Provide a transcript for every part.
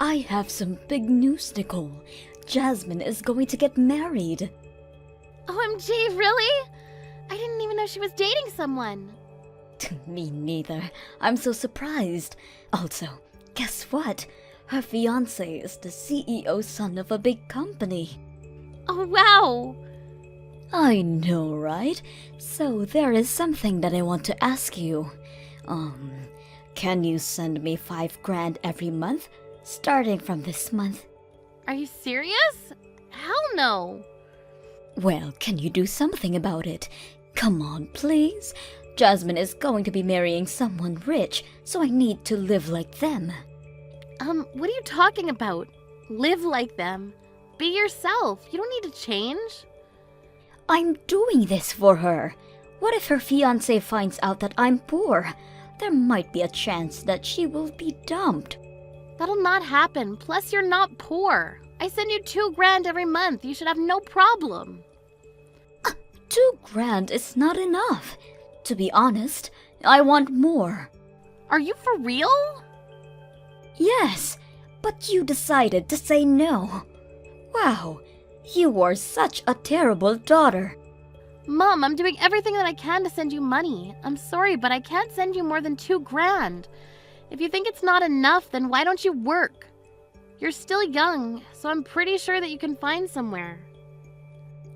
I have some big news, Nicole. Jasmine is going to get married. OMG, really? I didn't even know she was dating someone. Me neither. I'm so surprised. Also, guess what? Her fiancé is the CEO's son of a big company. Oh, wow. I know, right? So there is something that I want to ask you. Can you send me $5,000 every month, starting from this month? Are you serious? Hell no. Well, can you do something about it? Come on, please. Jasmine is going to be marrying someone rich, so I need to live like them. What are you talking about? Live like them. Be yourself. You don't need to change. I'm doing this for her. What if her fiancé finds out that I'm poor? There might be a chance that she will be dumped. That'll not happen. Plus, you're not poor. I send you $2,000 every month. You should have no problem. $2,000 is not enough. To be honest, I want more. Are you for real? Yes, but you decided to say no. Wow, you are such a terrible daughter. Mom, I'm doing everything that I can to send you money. I'm sorry, but I can't send you more than $2,000. If you think it's not enough, then why don't you work? You're still young, so I'm pretty sure that you can find somewhere.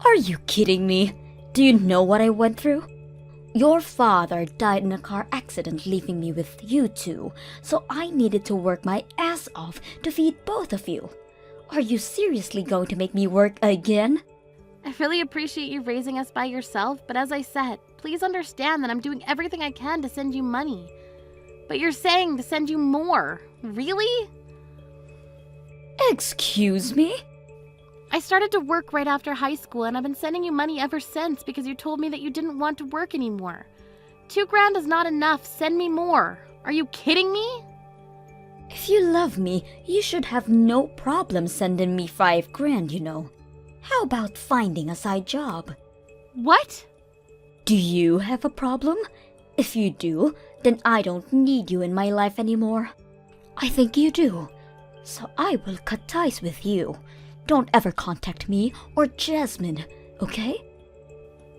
Are you kidding me? Do you know what I went through? Your father died in a car accident, leaving me with you two, so I needed to work my ass off to feed both of you. Are you seriously going to make me work again? I really appreciate you raising us by yourself, but as I said, please understand that I'm doing everything I can to send you money. But you're saying to send you more. Really? Excuse me? I started to work right after high school, and I've been sending you money ever since because you told me that you didn't want to work anymore. $2,000 is not enough. Send me more. Are you kidding me? If you love me, you should have no problem sending me $5,000, you know. How about finding a side job? What? Do you have a problem? If you do, then I don't need you in my life anymore. I think you do. So I will cut ties with you. Don't ever contact me or Jasmine, okay?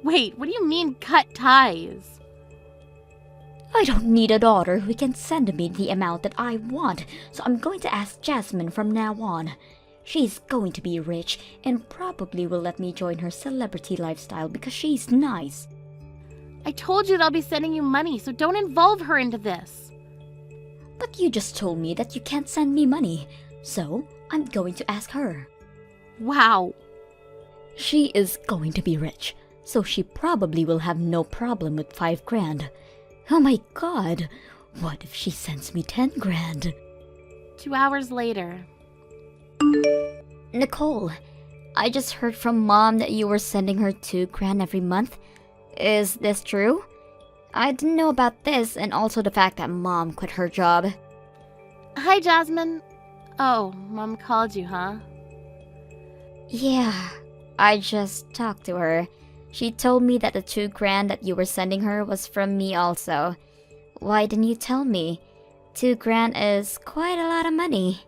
Wait, what do you mean cut ties? I don't need a daughter who can send me the amount that I want, so I'm going to ask Jasmine from now on. She's going to be rich and probably will let me join her celebrity lifestyle because she's nice. I told you that I'll be sending you money, so don't involve her into this. But you just told me that you can't send me money, so I'm going to ask her. Wow. She is going to be rich, so she probably will have no problem with $5,000. Oh my god, what if she sends me $10,000? 2 hours later. Nicole, I just heard from Mom that you were sending her $2,000 every month. Is this true? I didn't know about this and also the fact that Mom quit her job. Hi, Jasmine. Oh, Mom called you, huh? Yeah, I just talked to her. She told me that the $2,000 that you were sending her was from me also. Why didn't you tell me? $2,000 is quite a lot of money.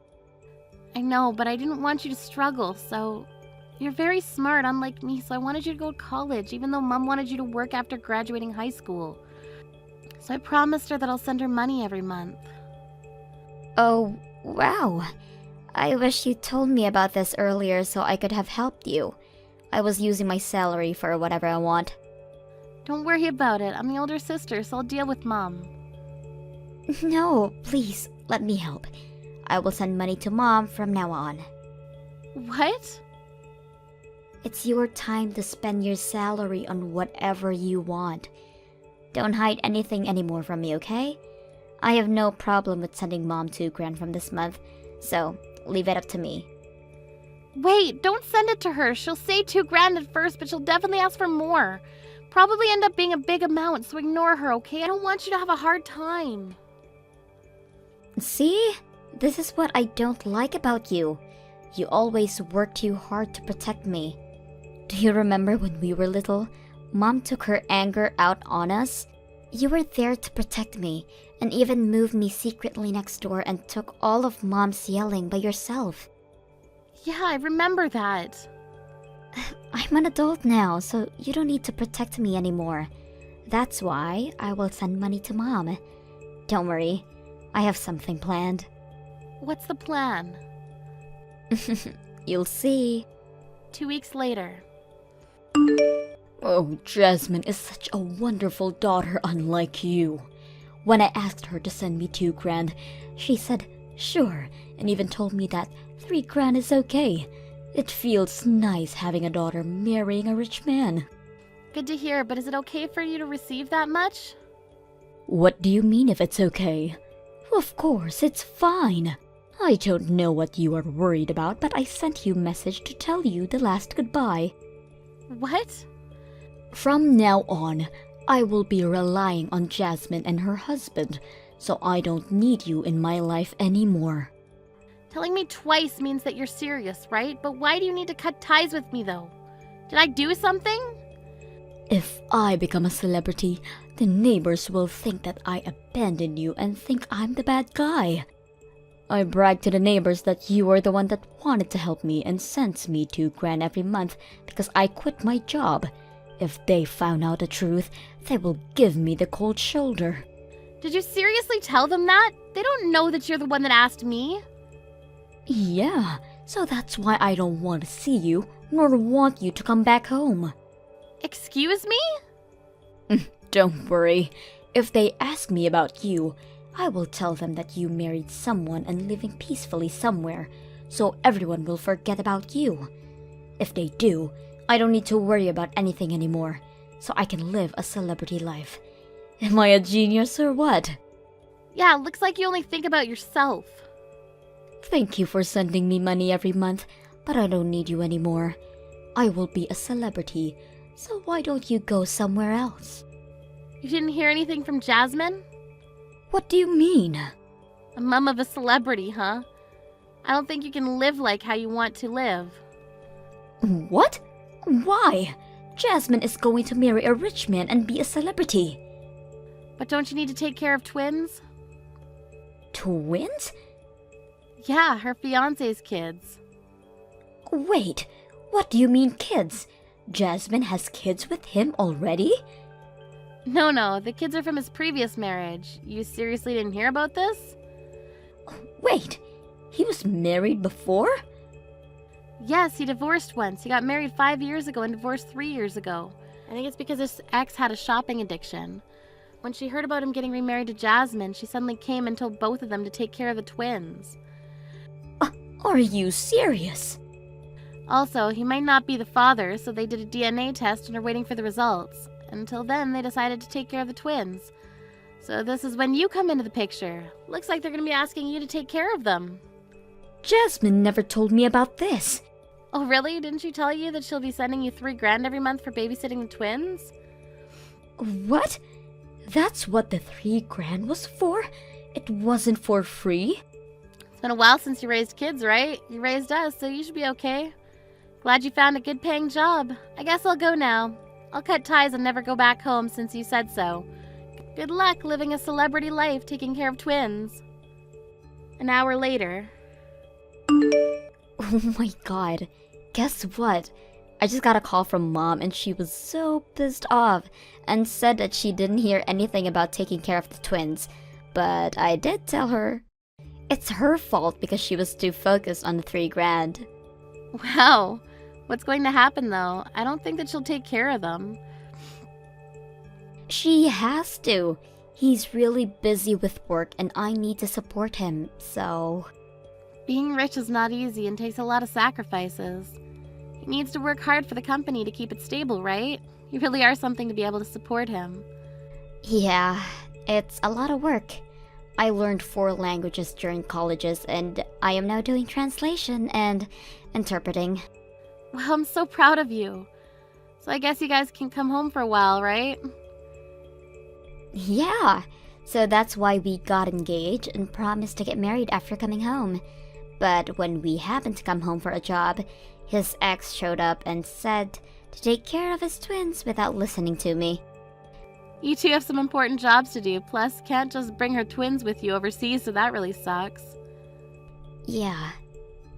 I know, but I didn't want you to struggle, so... You're very smart, unlike me, so I wanted you to go to college, even though Mom wanted you to work after graduating high school. So I promised her that I'll send her money every month. Oh, wow. I wish you told me about this earlier so I could have helped you. I was using my salary for whatever I want. Don't worry about it. I'm the older sister, so I'll deal with Mom. No, please, let me help. I will send money to Mom from now on. What? It's your time to spend your salary on whatever you want. Don't hide anything anymore from me, okay? I have no problem with sending Mom $2,000 from this month, so leave it up to me. Wait, don't send it to her. She'll say $2,000 at first, but she'll definitely ask for more. Probably end up being a big amount, so ignore her, okay? I don't want you to have a hard time. See? This is what I don't like about you. You always work too hard to protect me. Do you remember when we were little? Mom took her anger out on us. You were there to protect me, and even moved me secretly next door and took all of Mom's yelling by yourself. Yeah, I remember that. I'm an adult now, so you don't need to protect me anymore. That's why I will send money to Mom. Don't worry, I have something planned. What's the plan? You'll see. 2 weeks later. Oh, Jasmine is such a wonderful daughter, unlike you. When I asked her to send me 2 grand, she said sure, and even told me that 3 grand is okay. It feels nice having a daughter marrying a rich man. Good to hear, but is it okay for you to receive that much? What do you mean if it's okay? Of course, it's fine. I don't know what you are worried about, but I sent you a message to tell you the last goodbye. What? From now on, I will be relying on Jasmine and her husband, so I don't need you in my life anymore. Telling me twice means that you're serious, right? But why do you need to cut ties with me, though? Did I do something? If I become a celebrity, the neighbors will think that I abandoned you and think I'm the bad guy. I bragged to the neighbors that you were the one that wanted to help me and sends me 2 grand every month because I quit my job. If they found out the truth, they will give me the cold shoulder. Did you seriously tell them that? They don't know that you're the one that asked me. Yeah, so that's why I don't want to see you, nor want you to come back home. Excuse me? Don't worry. If they ask me about you, I will tell them that you married someone and living peacefully somewhere, so everyone will forget about you. If they do, I don't need to worry about anything anymore, so I can live a celebrity life. Am I a genius or what? Yeah, looks like you only think about yourself. Thank you for sending me money every month, but I don't need you anymore. I will be a celebrity, so why don't you go somewhere else? You didn't hear anything from Jasmine? What do you mean? A mum of a celebrity, huh? I don't think you can live like how you want to live. What? Why? Jasmine is going to marry a rich man and be a celebrity. But don't you need to take care of twins? Twins? Yeah, her fiancé's kids. Wait, what do you mean kids? Jasmine has kids with him already? No, the kids are from his previous marriage. You seriously didn't hear about this? Wait, he was married before? Yes, he divorced once. He got married 5 years ago and divorced 3 years ago. I think it's because his ex had a shopping addiction. When she heard about him getting remarried to Jasmine, she suddenly came and told both of them to take care of the twins. Are you serious? Also, he might not be the father, so they did a DNA test and are waiting for the results. Until then, they decided to take care of the twins. So this is when you come into the picture. Looks like they're going to be asking you to take care of them. Jasmine never told me about this. Oh, really? Didn't she tell you that she'll be sending you 3 grand every month for babysitting the twins? What? That's what the 3 grand was for? It wasn't for free? It's been a while since you raised kids, right? You raised us, so you should be okay. Glad you found a good paying job. I guess I'll go now. I'll cut ties and never go back home since you said so. Good luck living a celebrity life taking care of twins. An hour later. Oh my god. Guess what? I just got a call from Mom and she was so pissed off and said that she didn't hear anything about taking care of the twins. But I did tell her. It's her fault because she was too focused on the 3 grand. Wow. What's going to happen though? I don't think that she'll take care of them. She has to. He's really busy with work and I need to support him, so... Being rich is not easy and takes a lot of sacrifices. He needs to work hard for the company to keep it stable, right? You really are something to be able to support him. Yeah, it's a lot of work. I learned 4 languages during colleges and I am now doing translation and interpreting. Well, I'm so proud of you. So I guess you guys can come home for a while, right? Yeah, so that's why we got engaged and promised to get married after coming home. But when we happened to come home for a job, his ex showed up and said to take care of his twins without listening to me. You two have some important jobs to do, plus can't just bring her twins with you overseas, so that really sucks. Yeah.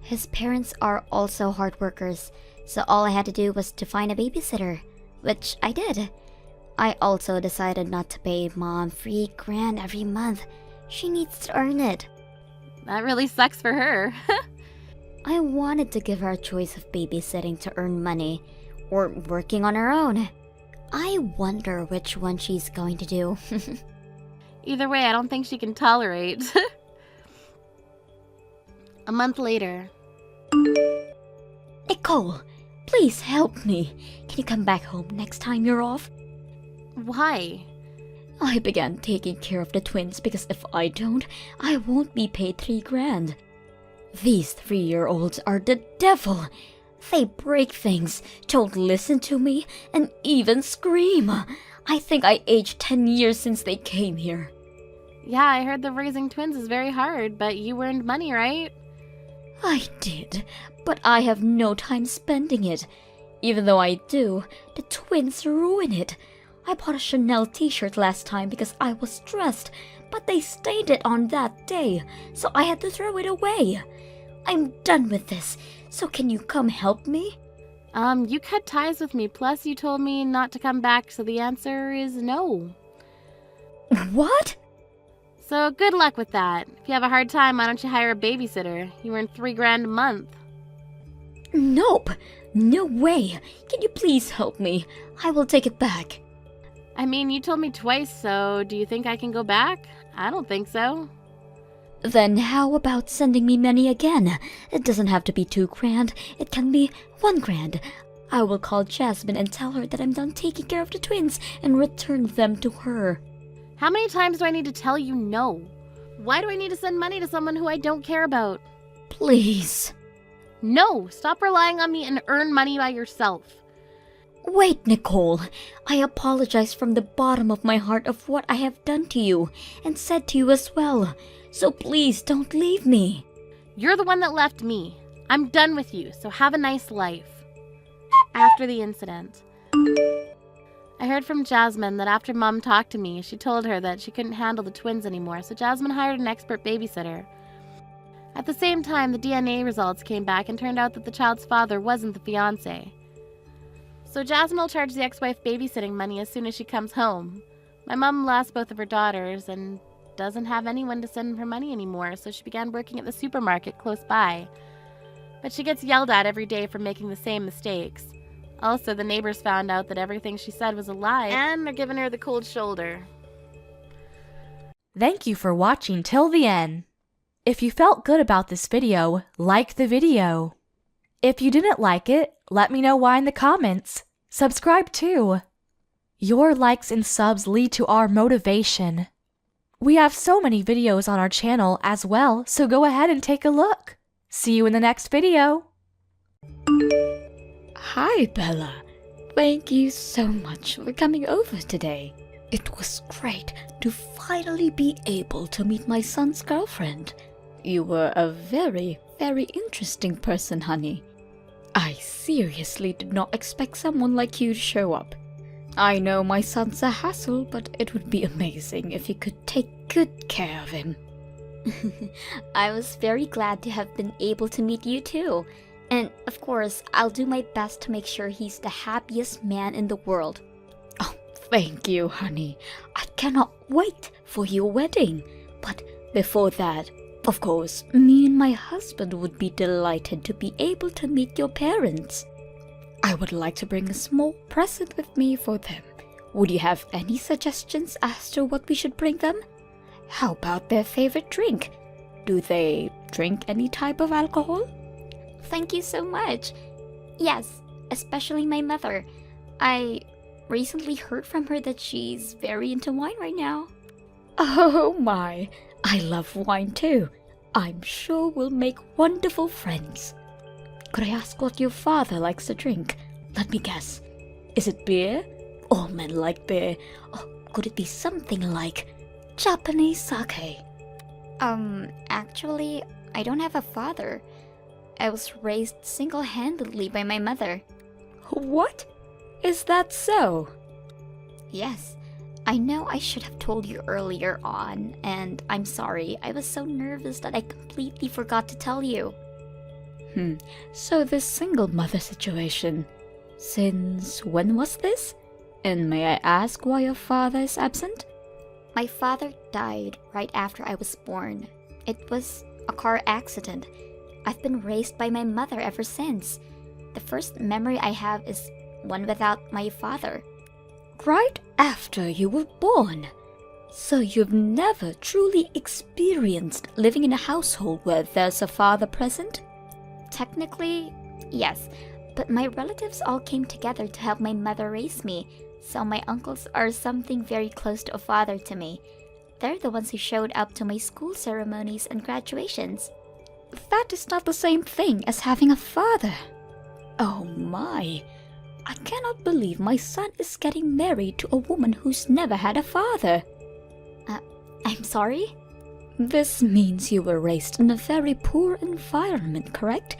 His parents are also hard workers, so all I had to do was to find a babysitter, which I did. I also decided not to pay Mom $3,000 every month. She needs to earn it. That really sucks for her. I wanted to give her a choice of babysitting to earn money, or working on her own. I wonder which one she's going to do. Either way, I don't think she can tolerate. A month later. Nicole, please help me. Can you come back home next time you're off? Why? I began taking care of the twins because if I don't, I won't be paid $3,000. These 3-year-olds are the devil. They break things, don't listen to me, and even scream. I think I aged 10 years since they came here. Yeah, I heard that raising twins is very hard, but you earned money, right? I did, but I have no time spending it. Even though I do, the twins ruin it. I bought a Chanel t-shirt last time because I was stressed, but they stained it on that day, so I had to throw it away. I'm done with this, so can you come help me? You cut ties with me, plus you told me not to come back, so the answer is no. What? So good luck with that. If you have a hard time, why don't you hire a babysitter? You earn $3,000 a month. Nope, no way. Can you please help me? I will take it back. I mean, you told me twice, so do you think I can go back? I don't think so. Then how about sending me money again? It doesn't have to be $2,000. It can be $1,000. I will call Jasmine and tell her that I'm done taking care of the twins and return them to her. How many times do I need to tell you no? Why do I need to send money to someone who I don't care about? Please. No, stop relying on me and earn money by yourself. Wait, Nicole. I apologize from the bottom of my heart of what I have done to you and said to you as well. So please don't leave me. You're the one that left me. I'm done with you, so have a nice life. After the incident, I heard from Jasmine that after Mom talked to me, she told her that she couldn't handle the twins anymore, so Jasmine hired an expert babysitter. At the same time, the DNA results came back and turned out that the child's father wasn't the fiancé. So Jasmine will charge the ex-wife babysitting money as soon as she comes home. My mom lost both of her daughters and doesn't have anyone to send her money anymore, so she began working at the supermarket close by. But she gets yelled at every day for making the same mistakes. Also, the neighbors found out that everything she said was a lie, and they're giving her the cold shoulder. Thank you for watching till the end. If you felt good about this video, like the video. If you didn't like it, let me know why in the comments. Subscribe too. Your likes and subs lead to our motivation. We have so many videos on our channel as well, so go ahead and take a look. See you in the next video. Hi, Bella. Thank you so much for coming over today. It was great to finally be able to meet my son's girlfriend. You were a very, very interesting person, honey. I seriously did not expect someone like you to show up. I know my son's a hassle, but it would be amazing if you could take good care of him. I was very glad to have been able to meet you too. And of course, I'll do my best to make sure he's the happiest man in the world. Oh, thank you, honey. I cannot wait for your wedding. But before that, of course, me and my husband would be delighted to be able to meet your parents. I would like to bring a small present with me for them. Would you have any suggestions as to what we should bring them? How about their favorite drink? Do they drink any type of alcohol? Thank you so much. Yes, especially my mother. I recently heard from her that she's very into wine right now. Oh my, I love wine too. I'm sure we'll make wonderful friends. Could I ask what your father likes to drink? Let me guess. Is it beer? All men like beer. Or could it be something like Japanese sake? Actually, I don't have a father. I was raised single-handedly by my mother. What? Is that so? Yes. I know I should have told you earlier on, and I'm sorry. I was so nervous that I completely forgot to tell you. So this single mother situation, since when was this? And may I ask why your father is absent? My father died right after I was born. It was a car accident. I've been raised by my mother ever since. The first memory I have is one without my father. Right after you were born? So you've never truly experienced living in a household where there's a father present? Technically, yes, but my relatives all came together to help my mother raise me, so my uncles are something very close to a father to me. They're the ones who showed up to my school ceremonies and graduations. That is not the same thing as having a father. Oh my, I cannot believe my son is getting married to a woman who's never had a father. I'm sorry? This means you were raised in a very poor environment, correct?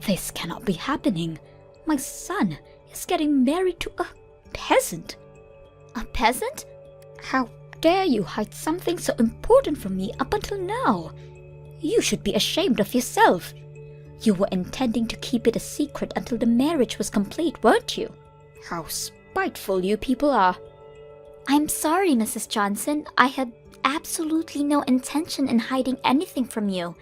This cannot be happening. My son is getting married to a peasant. A peasant? How dare you hide something so important from me up until now? You should be ashamed of yourself. You were intending to keep it a secret until the marriage was complete, weren't you? How spiteful you people are. I'm sorry, Mrs. Johnson. I had absolutely no intention in hiding anything from you.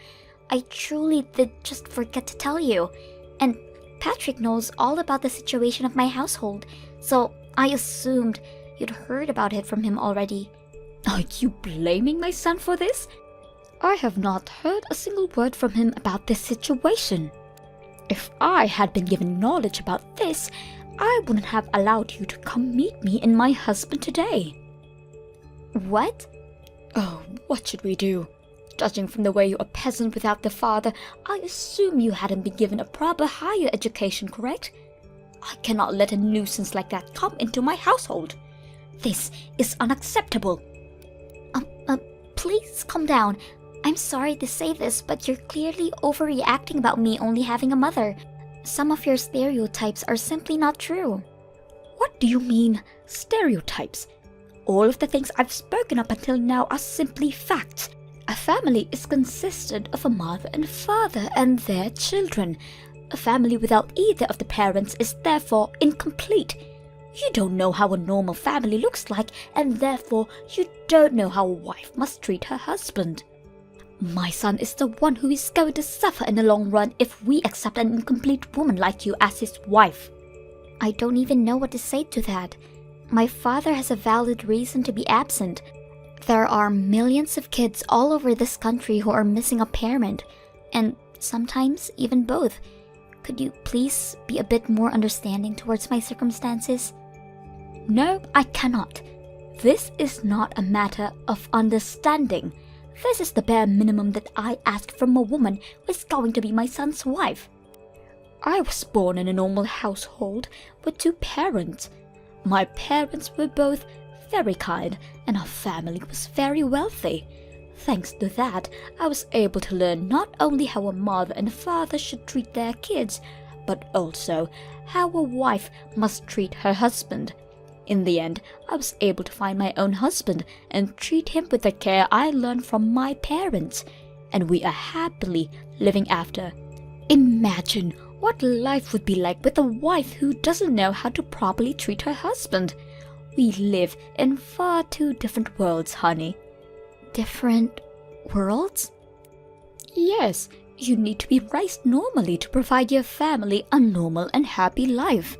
I truly did just forget to tell you. And Patrick knows all about the situation of my household, so I assumed you'd heard about it from him already. Are you blaming my son for this? I have not heard a single word from him about this situation. If I had been given knowledge about this, I wouldn't have allowed you to come meet me and my husband today. What? Oh, what should we do? Judging from the way you're a peasant without the father, I assume you hadn't been given a proper higher education, correct? I cannot let a nuisance like that come into my household. This is unacceptable. Please calm down. I'm sorry to say this, but you're clearly overreacting about me only having a mother. Some of your stereotypes are simply not true. What do you mean, stereotypes? All of the things I've spoken up until now are simply facts. A family is consisted of a mother and father and their children. A family without either of the parents is therefore incomplete. You don't know how a normal family looks like, and therefore you don't know how a wife must treat her husband. My son is the one who is going to suffer in the long run if we accept an incomplete woman like you as his wife. I don't even know what to say to that. My father has a valid reason to be absent. There are millions of kids all over this country who are missing a parent, and sometimes even both. Could you please be a bit more understanding towards my circumstances? No, I cannot. This is not a matter of understanding. This is the bare minimum that I ask from a woman who is going to be my son's wife. I was born in a normal household with 2 parents. My parents were both very kind, and our family was very wealthy. Thanks to that, I was able to learn not only how a mother and father should treat their kids, but also how a wife must treat her husband. In the end, I was able to find my own husband and treat him with the care I learned from my parents, and we are happily living after. Imagine what life would be like with a wife who doesn't know how to properly treat her husband. We live in far too different worlds, honey. Different worlds? Yes, you need to be raised normally to provide your family a normal and happy life.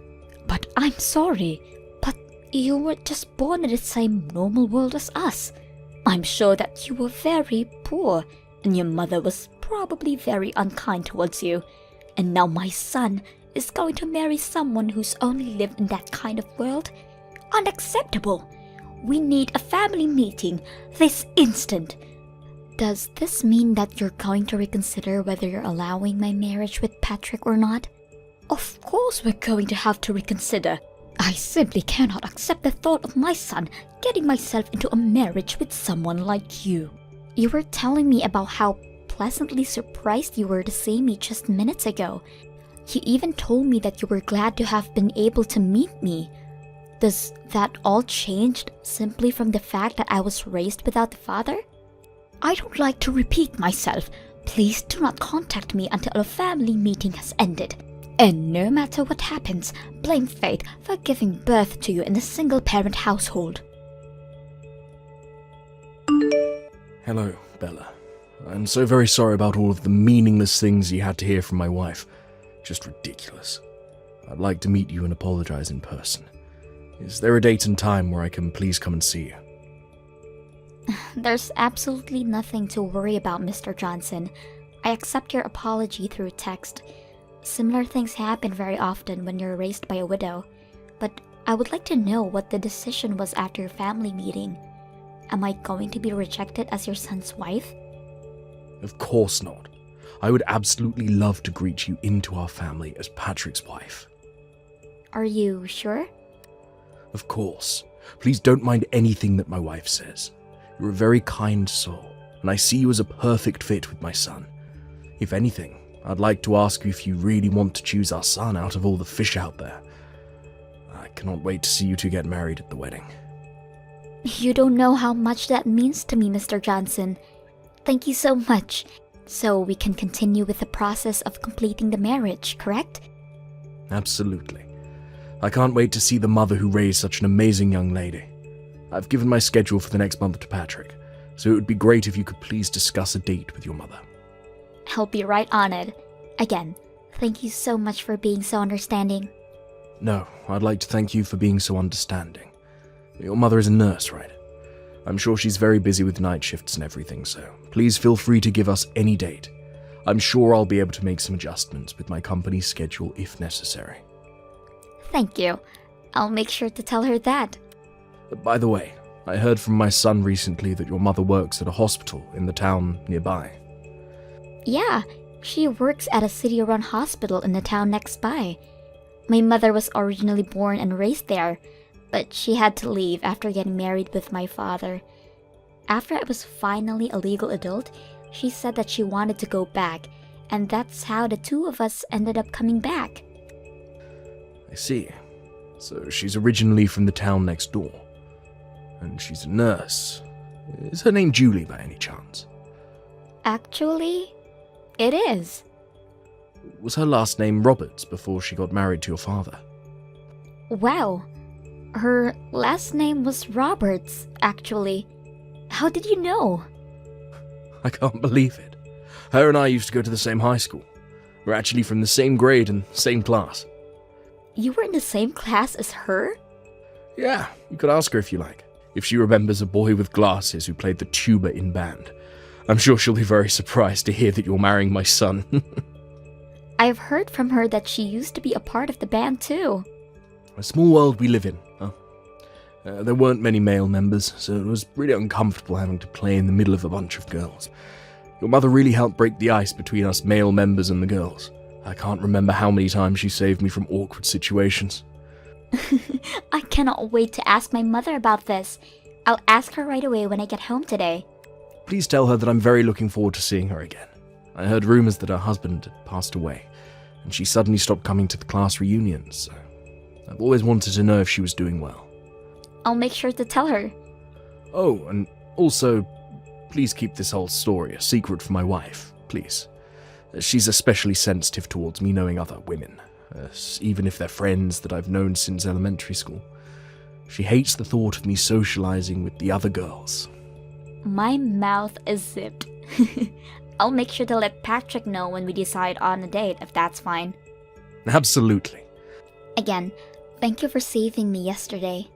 But I'm sorry, but you were just born in the same normal world as us. I'm sure that you were very poor, and your mother was probably very unkind towards you. And now my son is going to marry someone who's only lived in that kind of world? Unacceptable! We need a family meeting this instant. Does this mean that you're going to reconsider whether you're allowing my marriage with Patrick or not? Of course we're going to have to reconsider. I simply cannot accept the thought of my son getting myself into a marriage with someone like you. You were telling me about how pleasantly surprised you were to see me just minutes ago. You even told me that you were glad to have been able to meet me. Does that all changed simply from the fact that I was raised without the father? I don't like to repeat myself. Please do not contact me until a family meeting has ended. And no matter what happens, blame fate for giving birth to you in a single-parent household. Hello, Bella. I'm so very sorry about all of the meaningless things you had to hear from my wife. Just ridiculous. I'd like to meet you and apologize in person. Is there a date and time where I can please come and see you? There's absolutely nothing to worry about, Mr. Johnson. I accept your apology through text. Similar things happen very often when you're raised by a widow. But I would like to know what the decision was after your family meeting. Am I going to be rejected as your son's wife? Of course not. I would absolutely love to greet you into our family as Patrick's wife. Are you sure? Of course. Please don't mind anything that my wife says. You're a very kind soul, and I see you as a perfect fit with my son. If anything, I'd like to ask you if you really want to choose our son out of all the fish out there. I cannot wait to see you two get married at the wedding. You don't know how much that means to me, Mr. Johnson. Thank you so much. So we can continue with the process of completing the marriage, correct? Absolutely. I can't wait to see the mother who raised such an amazing young lady. I've given my schedule for the next month to Patrick, so it would be great if you could please discuss a date with your mother. I'll be right on it. Again, thank you so much for being so understanding. No, I'd like to thank you for being so understanding. Your mother is a nurse, right? I'm sure she's very busy with night shifts and everything, so please feel free to give us any date. I'm sure I'll be able to make some adjustments with my company's schedule if necessary. Thank you. I'll make sure to tell her that. By the way, I heard from my son recently that your mother works at a hospital in the town nearby. Yeah, she works at a city-run hospital in the town next by. My mother was originally born and raised there, but she had to leave after getting married with my father. After I was finally a legal adult, she said that she wanted to go back, and that's how the two of us ended up coming back. I see. So she's originally from the town next door. And she's a nurse. Is her name Julie by any chance? Actually, it is. Was her last name Roberts before she got married to your father? Wow. Her last name was Roberts, actually. How did you know? I can't believe it. Her and I used to go to the same high school. We're actually from the same grade and same class. You were in the same class as her? Yeah, you could ask her if you like. If she remembers a boy with glasses who played the tuba in band. I'm sure she'll be very surprised to hear that you're marrying my son. I've heard from her that she used to be a part of the band too. A small world we live in, huh? There weren't many male members, so it was really uncomfortable having to play in the middle of a bunch of girls. Your mother really helped break the ice between us male members and the girls. I can't remember how many times she saved me from awkward situations. I cannot wait to ask my mother about this. I'll ask her right away when I get home today. Please tell her that I'm very looking forward to seeing her again. I heard rumors that her husband had passed away, and she suddenly stopped coming to the class reunions, so I've always wanted to know if she was doing well. I'll make sure to tell her. Oh, and also, please keep this whole story a secret from my wife, please. She's especially sensitive towards me knowing other women, even if they're friends that I've known since elementary school. She hates the thought of me socializing with the other girls. My mouth is zipped. I'll make sure to let Patrick know when we decide on a date, if that's fine. Absolutely. Again, thank you for saving me yesterday.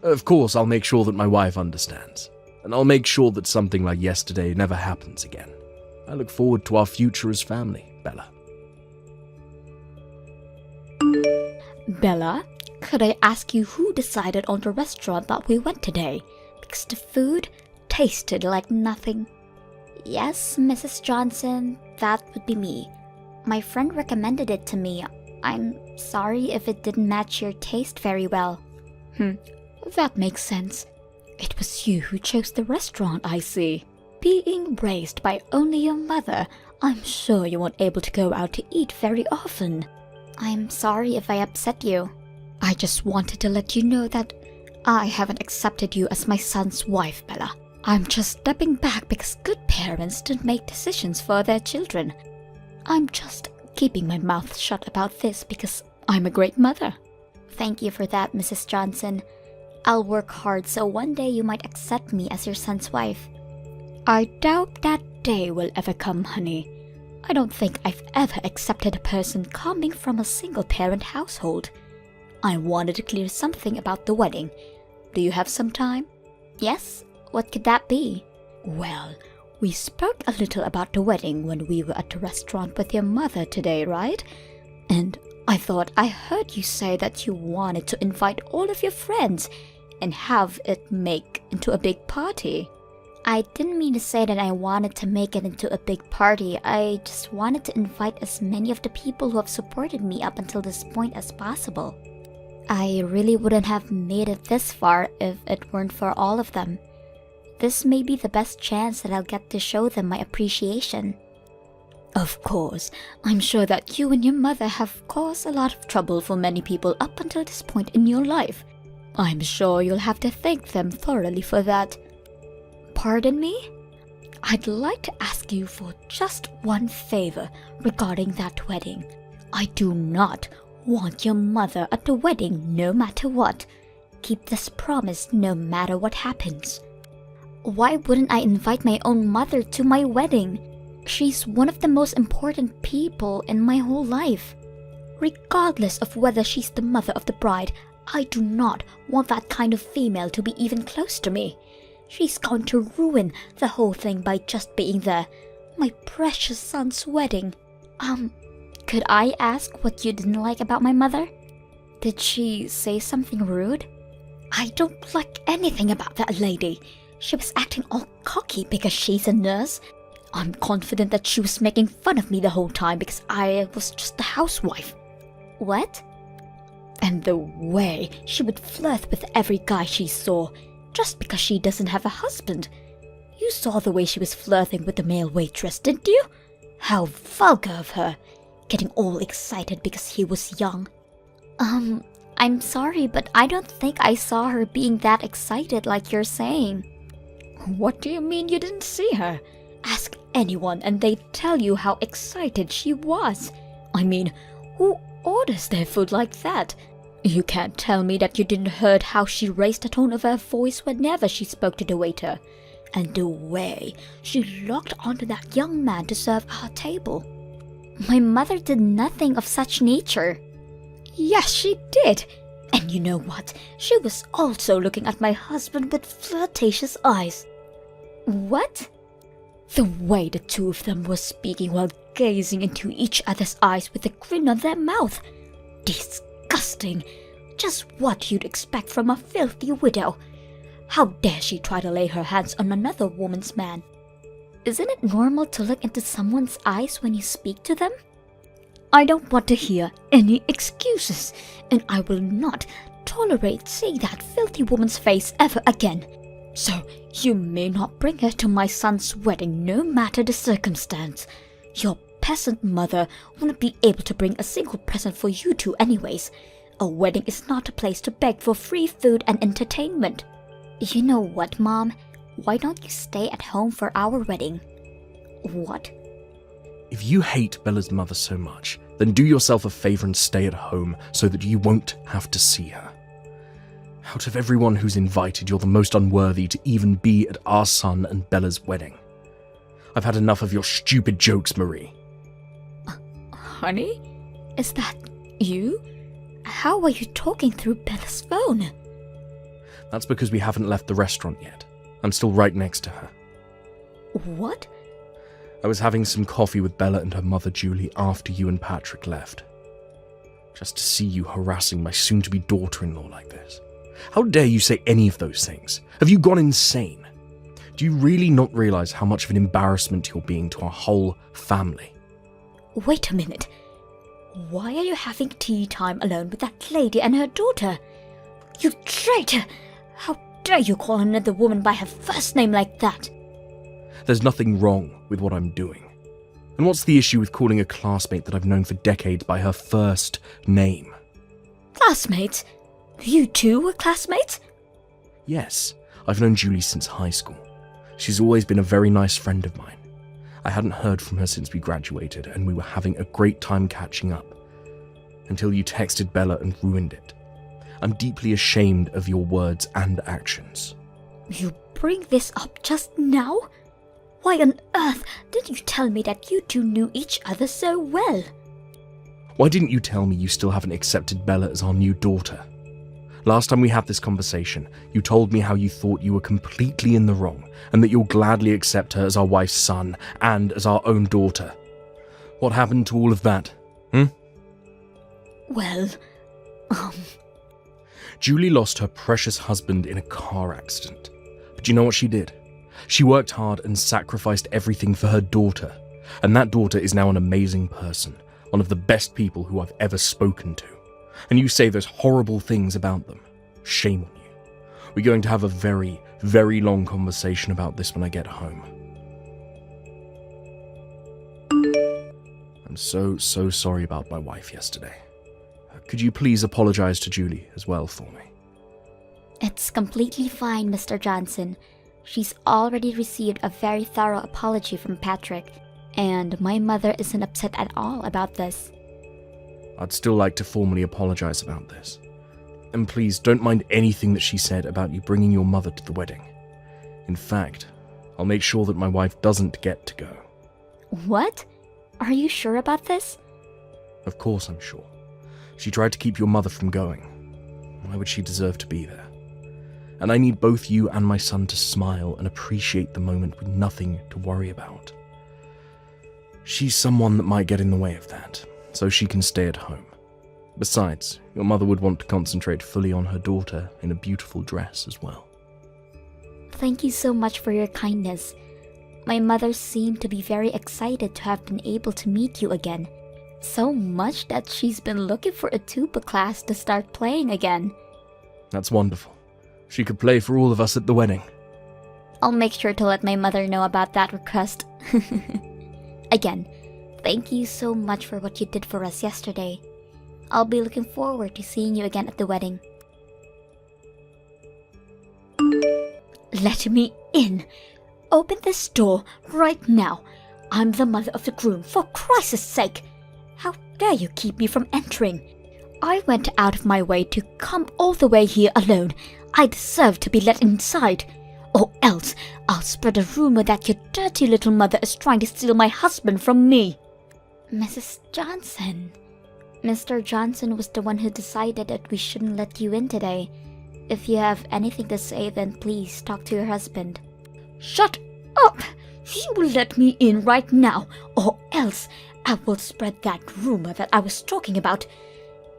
Of course, I'll make sure that my wife understands. And I'll make sure that something like yesterday never happens again. I look forward to our future as family, Bella. Bella, could I ask you who decided on the restaurant that we went today? Because the food tasted like nothing. Yes, Mrs. Johnson, that would be me. My friend recommended it to me. I'm sorry if it didn't match your taste very well. That makes sense. It was you who chose the restaurant, I see. Being raised by only your mother, I'm sure you weren't able to go out to eat very often. I'm sorry if I upset you. I just wanted to let you know that I haven't accepted you as my son's wife, Bella. I'm just stepping back because good parents don't make decisions for their children. I'm just keeping my mouth shut about this because I'm a great mother. Thank you for that, Mrs. Johnson. I'll work hard so one day you might accept me as your son's wife. I doubt that day will ever come, honey. I don't think I've ever accepted a person coming from a single-parent household. I wanted to clear something about the wedding. Do you have some time? Yes? What could that be? Well, we spoke a little about the wedding when we were at the restaurant with your mother today, right? And I thought I heard you say that you wanted to invite all of your friends and have it make into a big party. I didn't mean to say that I wanted to make it into a big party. I just wanted to invite as many of the people who have supported me up until this point as possible. I really wouldn't have made it this far if it weren't for all of them. This may be the best chance that I'll get to show them my appreciation. Of course, I'm sure that you and your mother have caused a lot of trouble for many people up until this point in your life. I'm sure you'll have to thank them thoroughly for that. Pardon me? I'd like to ask you for just one favor regarding that wedding. I do not want your mother at the wedding no matter what. Keep this promise no matter what happens. Why wouldn't I invite my own mother to my wedding? She's one of the most important people in my whole life. Regardless of whether she's the mother of the bride, I do not want that kind of female to be even close to me. She's going to ruin the whole thing by just being there. My precious son's wedding. Could I ask what you didn't like about my mother? Did she say something rude? I don't like anything about that lady. She was acting all cocky because she's a nurse. I'm confident that she was making fun of me the whole time because I was just a housewife. What? And the way she would flirt with every guy she saw, just because she doesn't have a husband. You saw the way she was flirting with the male waitress, didn't you? How vulgar of her, getting all excited because he was young. I'm sorry, but I don't think I saw her being that excited like you're saying. What do you mean you didn't see her? Ask anyone and they'd tell you how excited she was. I mean, who orders their food like that? You can't tell me that you didn't heard how she raised the tone of her voice whenever she spoke to the waiter. And the way she locked onto that young man to serve our table. My mother did nothing of such nature. Yes, she did. And you know what? She was also looking at my husband with flirtatious eyes. What? The way the two of them were speaking while gazing into each other's eyes with a grin on their mouth. Disgusting. Just what you'd expect from a filthy widow. How dare she try to lay her hands on another woman's man? Isn't it normal to look into someone's eyes when you speak to them? I don't want to hear any excuses, and I will not tolerate seeing that filthy woman's face ever again. So you may not bring her to my son's wedding no matter the circumstance. Your peasant mother wouldn't be able to bring a single present for you two anyways. A wedding is not a place to beg for free food and entertainment. You know what, Mom? Why don't you stay at home for our wedding? What? If you hate Bella's mother so much, then do yourself a favor and stay at home so that you won't have to see her. Out of everyone who's invited, you're the most unworthy to even be at our son and Bella's wedding. I've had enough of your stupid jokes, Marie. Honey? Is that you? How are you talking through Bella's phone? That's because we haven't left the restaurant yet. I'm still right next to her. What? I was having some coffee with Bella and her mother Julie after you and Patrick left. Just to see you harassing my soon-to-be daughter-in-law like this. How dare you say any of those things? Have you gone insane? Do you really not realize how much of an embarrassment you're being to our whole family? Wait a minute. Why are you having tea time alone with that lady and her daughter? You traitor! How dare you call another woman by her first name like that? There's nothing wrong with what I'm doing. And what's the issue with calling a classmate that I've known for decades by her first name? Classmates? You two were classmates? Yes, I've known Julie since high school. She's always been a very nice friend of mine. I hadn't heard from her since we graduated, and we were having a great time catching up. Until you texted Bella and ruined it. I'm deeply ashamed of your words and actions. You bring this up just now? Why on earth didn't you tell me that you two knew each other so well? Why didn't you tell me you still haven't accepted Bella as our new daughter? Last time we had this conversation, you told me how you thought you were completely in the wrong, and that you'll gladly accept her as our wife's son, and as our own daughter. What happened to all of that? Well, Julie lost her precious husband in a car accident. But you know what she did? She worked hard and sacrificed everything for her daughter. And that daughter is now an amazing person, one of the best people who I've ever spoken to. And you say those horrible things about them. Shame on you. We're going to have a very, very long conversation about this when I get home. I'm so sorry about my wife yesterday. Could you please apologize to Julie as well for me? it's completely fine, Mr. Johnson. She's already received a very thorough apology from Patrick, and my mother isn't upset at all about this. I'd still like to formally apologize about this. And please don't mind anything that she said about you bringing your mother to the wedding. In fact, I'll make sure that my wife doesn't get to go. What? Are you sure about this? Of course I'm sure. She tried to keep your mother from going. Why would she deserve to be there? And I need both you and my son to smile and appreciate the moment with nothing to worry about. She's someone that might get in the way of that, so she can stay at home. Besides, your mother would want to concentrate fully on her daughter in a beautiful dress as well. Thank you so much for your kindness. My mother seemed to be very excited to have been able to meet you again. So much that she's been looking for a tuba class to start playing again. That's wonderful. She could play for all of us at the wedding. I'll make sure to let my mother know about that request. Again, thank you so much for what you did for us yesterday. I'll be looking forward to seeing you again at the wedding. Let me in. Open this door right now. I'm the mother of the groom, for Christ's sake. How dare you keep me from entering? I went out of my way to come all the way here alone. I deserve to be let inside. Or else, I'll spread a rumor that your dirty little mother is trying to steal my husband from me. Mrs. Johnson. Mr. Johnson was the one who decided that we shouldn't let you in today. If you have anything to say, then please talk to your husband. Shut up! You will let me in right now, or else I will spread that rumor that I was talking about.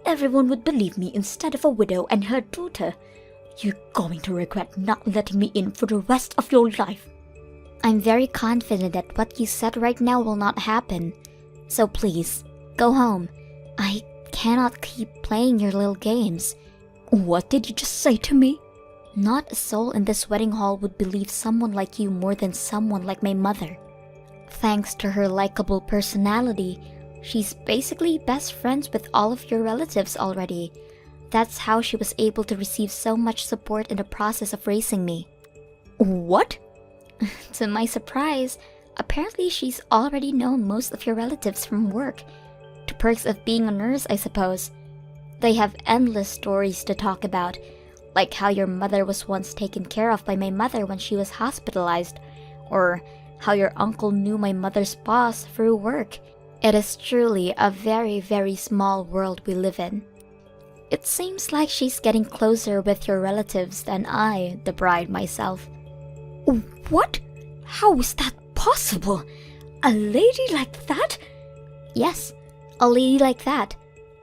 Everyone would believe me instead of a widow and her daughter. You're going to regret not letting me in for the rest of your life. I'm very confident that what you said right now will not happen. So please, go home. I cannot keep playing your little games. What did you just say to me? Not a soul in this wedding hall would believe someone like you more than someone like my mother. Thanks to her likable personality, she's basically best friends with all of your relatives already. That's how she was able to receive so much support in the process of raising me. What? To my surprise, apparently she's already known most of your relatives from work. The perks of being a nurse, I suppose. They have endless stories to talk about, like how your mother was once taken care of by my mother when she was hospitalized, or how your uncle knew my mother's boss through work. It is truly a very, very small world we live in. It seems like she's getting closer with your relatives than I, the bride myself. What? How is that possible? A lady like that? Yes, a lady like that.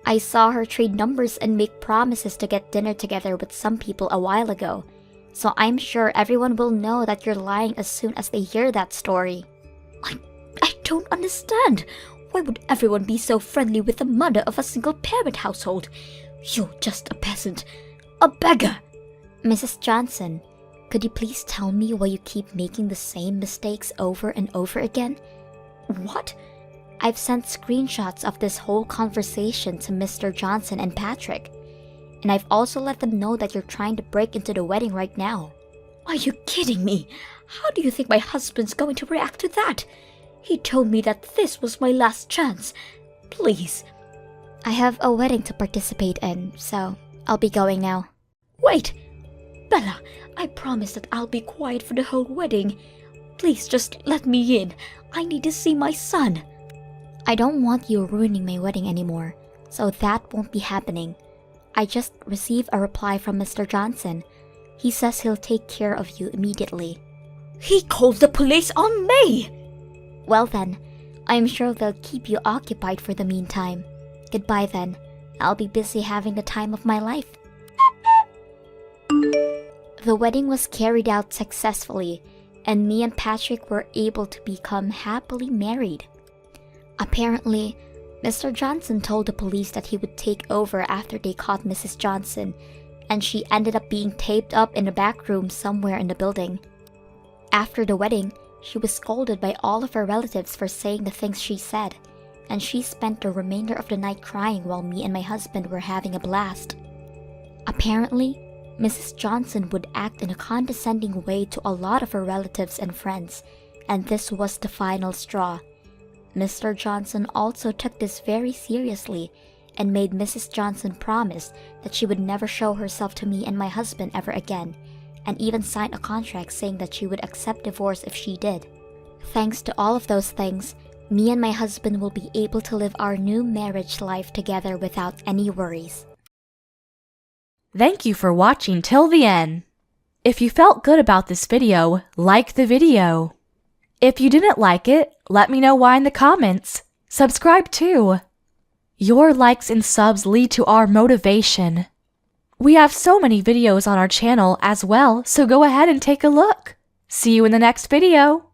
I saw her trade numbers and make promises to get dinner together with some people a while ago. So I'm sure everyone will know that you're lying as soon as they hear that story. I don't understand. Why would everyone be so friendly with the mother of a single-parent household? You're just a peasant. A beggar. Mrs. Johnson, could you please tell me why you keep making the same mistakes over and over again? What? I've sent screenshots of this whole conversation to Mr. Johnson and Patrick. And I've also let them know that you're trying to break into the wedding right now. Are you kidding me? How do you think my husband's going to react to that? He told me that this was my last chance. Please. I have a wedding to participate in, so I'll be going now. Wait! Bella, I promise that I'll be quiet for the whole wedding. Please just let me in. I need to see my son. I don't want you ruining my wedding anymore, so that won't be happening. I just received a reply from Mr. Johnson. He says he'll take care of you immediately. He called the police on me! Well then, I'm sure they'll keep you occupied for the meantime. Goodbye then. I'll be busy having the time of my life. The wedding was carried out successfully, and me and Patrick were able to become happily married. Apparently, Mr. Johnson told the police that he would take over after they caught Mrs. Johnson, and she ended up being taped up in a back room somewhere in the building. After the wedding, she was scolded by all of her relatives for saying the things she said, and she spent the remainder of the night crying while me and my husband were having a blast. Apparently, Mrs. Johnson would act in a condescending way to a lot of her relatives and friends, and this was the final straw. Mr. Johnson also took this very seriously and made Mrs. Johnson promise that she would never show herself to me and my husband ever again, and even signed a contract saying that she would accept divorce if she did. Thanks to all of those things, me and my husband will be able to live our new marriage life together without any worries. Thank you for watching till the end. If you felt good about this video, like the video. If you didn't like it, let me know why in the comments. Subscribe too. Your likes and subs lead to our motivation. We have so many videos on our channel as well, so go ahead and take a look. See you in the next video.